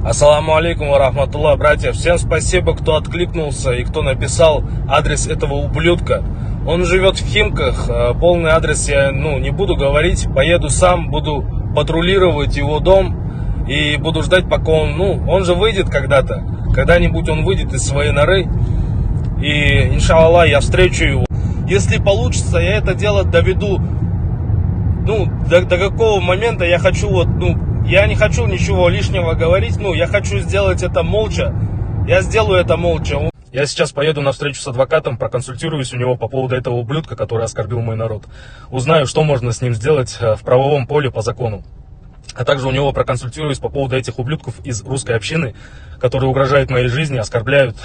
Ассаламу алейкум ва рахматуллах, братья. Всем спасибо, кто откликнулся и кто написал адрес этого ублюдка. Он живет в Химках, полный адрес я не буду говорить. Поеду сам, буду патрулировать его дом и буду ждать, пока он же выйдет когда-то. Когда-нибудь он выйдет из своей норы. И, иншаллах, я встречу его. Если получится, я это дело доведу, до какого момента я хочу, я не хочу ничего лишнего говорить, я хочу сделать это молча. Я сделаю это молча. Я сейчас поеду на встречу с адвокатом, проконсультируюсь у него по поводу этого ублюдка, который оскорбил мой народ. Узнаю, что можно с ним сделать в правовом поле по закону. А также у него проконсультируюсь по поводу этих ублюдков из русской общины, которые угрожают моей жизни, оскорбляют.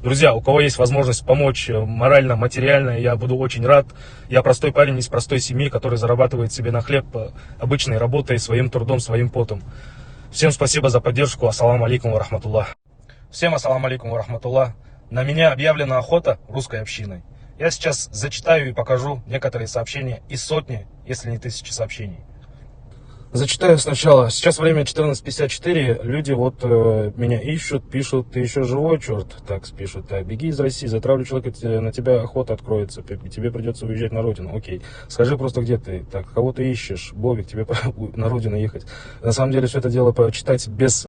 Друзья, у кого есть возможность помочь морально, материально, я буду очень рад. Я простой парень из простой семьи, который зарабатывает себе на хлеб обычной работой, своим трудом, своим потом. Всем спасибо за поддержку. Ассаламу алейкум ва рахматуллах. Всем ассаламу алейкум ва рахматуллах. На меня объявлена охота русской общиной. Я сейчас зачитаю и покажу некоторые сообщения из сотни, если не тысячи сообщений. Зачитаю сначала. Сейчас время 14:54. Люди меня ищут, пишут: ты еще живой, черт? Так, пишут: так, беги из России, затравлю человека, на тебя охота откроется, тебе придется уезжать на родину. Окей. Скажи просто, где ты? Так, кого ты ищешь? Бобик, тебе на родину ехать. На самом деле все это дело почитать без